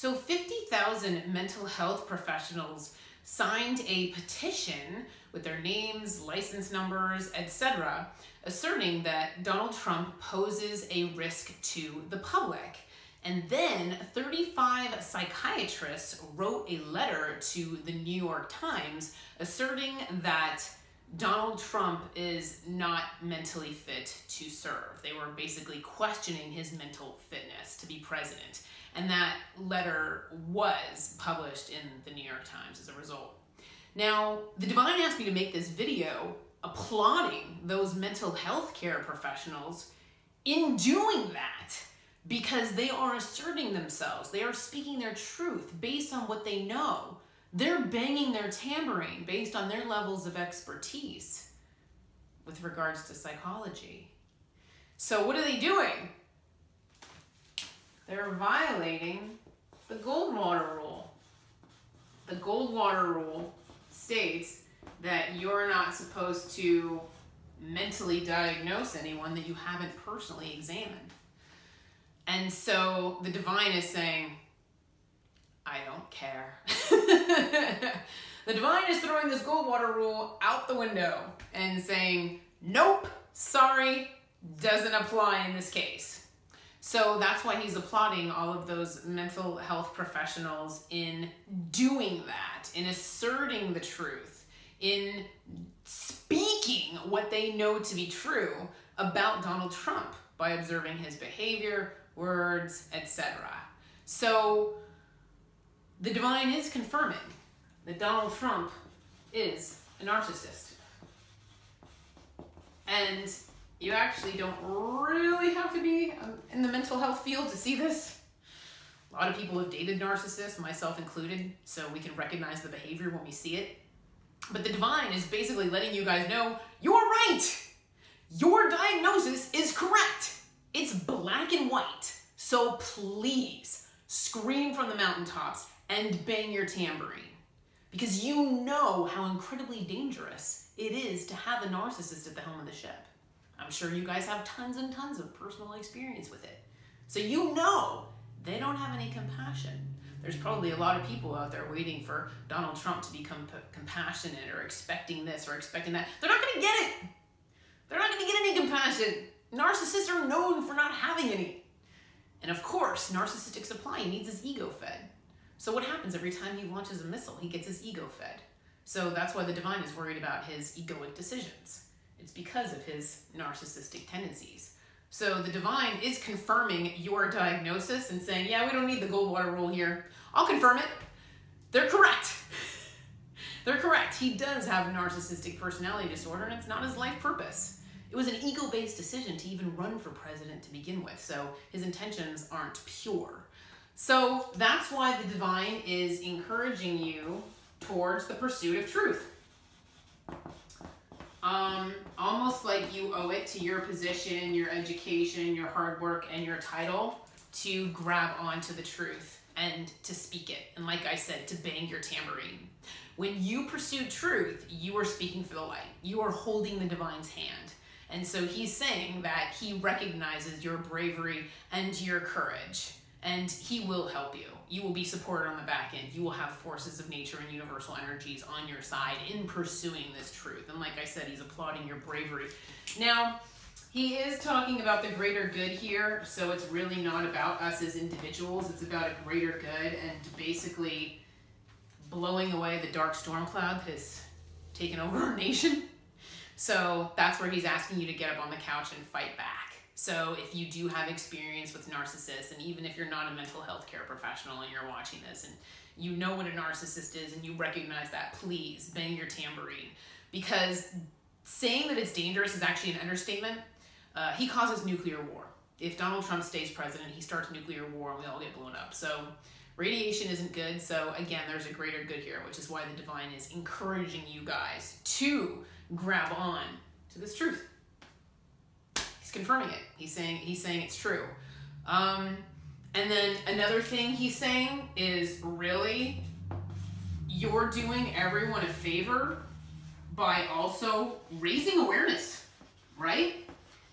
So 50,000 mental health professionals signed a petition with their names, license numbers, etc., asserting that Donald Trump poses a risk to the public. And then 35 psychiatrists wrote a letter to the New York Times asserting that Donald Trump is not mentally fit to serve. They were basically questioning his mental fitness to be president. And that letter was published in the New York Times as a result. Now, the Divine asked me to make this video applauding those mental health care professionals in doing that because they are asserting themselves. They are speaking their truth based on what they know. They're banging their tambourine based on their levels of expertise with regards to psychology. So what are they doing? They're violating the Goldwater Rule. The Goldwater Rule states that you're not supposed to mentally diagnose anyone that you haven't personally examined. And so the Divine is saying, I don't care. The Divine is throwing this Goldwater Rule out the window and saying, nope, sorry, doesn't apply in this case. So that's why he's applauding all of those mental health professionals in doing that, in asserting the truth, in speaking what they know to be true about Donald Trump by observing his behavior, words, etc. So the Divine is confirming that Donald Trump is a narcissist. And you actually don't really have to be in the mental health field to see this. A lot of people have dated narcissists, myself included, so we can recognize the behavior when we see it. But the Divine is basically letting you guys know, you're right! Your diagnosis is correct! It's black and white. So please, scream from the mountaintops and bang your tambourine. Because you know how incredibly dangerous it is to have a narcissist at the helm of the ship. I'm sure you guys have tons and tons of personal experience with it. So you know they don't have any compassion. There's probably a lot of people out there waiting for Donald Trump to become compassionate or expecting this or expecting that. They're not gonna get it. They're not gonna get any compassion. Narcissists are known for not having any. And of course, narcissistic supply needs his ego fed. So what happens every time he launches a missile? He gets his ego fed. So that's why the Divine is worried about his egoic decisions. It's because of his narcissistic tendencies. So the Divine is confirming your diagnosis and saying, yeah, we don't need the Goldwater Rule here. I'll confirm it. They're correct. They're correct. He does have a narcissistic personality disorder and it's not his life purpose. It was an ego-based decision to even run for president to begin with. So his intentions aren't pure. So that's why the Divine is encouraging you towards the pursuit of truth. Almost like you owe it to your position, your education, your hard work, and your title to grab onto the truth and to speak it. And like I said, to bang your tambourine. When you pursue truth, you are speaking for the light. You are holding the Divine's hand. And so he's saying that he recognizes your bravery and your courage. And he will help you. You will be supported on the back end. You will have forces of nature and universal energies on your side in pursuing this truth. And like I said, he's applauding your bravery. Now, he is talking about the greater good here. So it's really not about us as individuals. It's about a greater good and basically blowing away the dark storm cloud that has taken over our nation. So that's where he's asking you to get up on the couch and fight back. So if you do have experience with narcissists, and even if you're not a mental health care professional and you're watching this and you know what a narcissist is and you recognize that, please bang your tambourine. Because saying that it's dangerous is actually an understatement. He causes nuclear war. If Donald Trump stays president, he starts nuclear war and we all get blown up. So radiation isn't good. So again, there's a greater good here, which is why the Divine is encouraging you guys to grab on to this truth. He's confirming it. He's saying it's true. And then another thing he's saying is, really, you're doing everyone a favor by also raising awareness, right?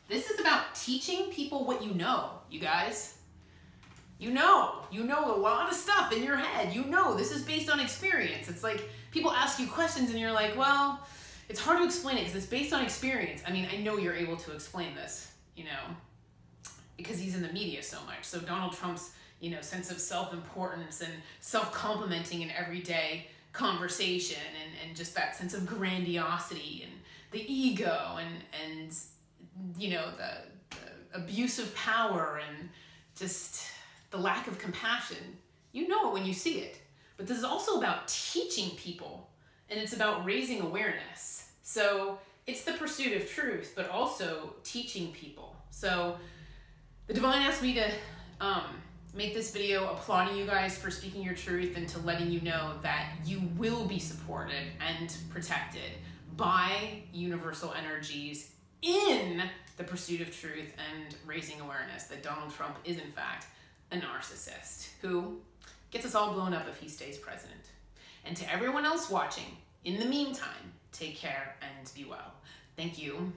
This is about teaching people what you know, you guys. You know a lot of stuff in your head. You know this is based on experience. It's like people ask you questions and you're like, well, it's hard to explain it because it's based on experience. I mean, I know you're able to explain this, you know, because he's in the media so much. So Donald Trump's, you know, sense of self-importance and self-complimenting in everyday conversation and just that sense of grandiosity and the ego and you know, the abuse of power and just the lack of compassion. You know it when you see it. But this is also about teaching people, and it's about raising awareness. So it's the pursuit of truth, but also teaching people. So the divine asked me to make this video applauding you guys for speaking your truth and to letting you know that you will be supported and protected by universal energies in the pursuit of truth and raising awareness that Donald Trump is in fact a narcissist who gets us all blown up if he stays president. And to everyone else watching, in the meantime, take care and be well. Thank you.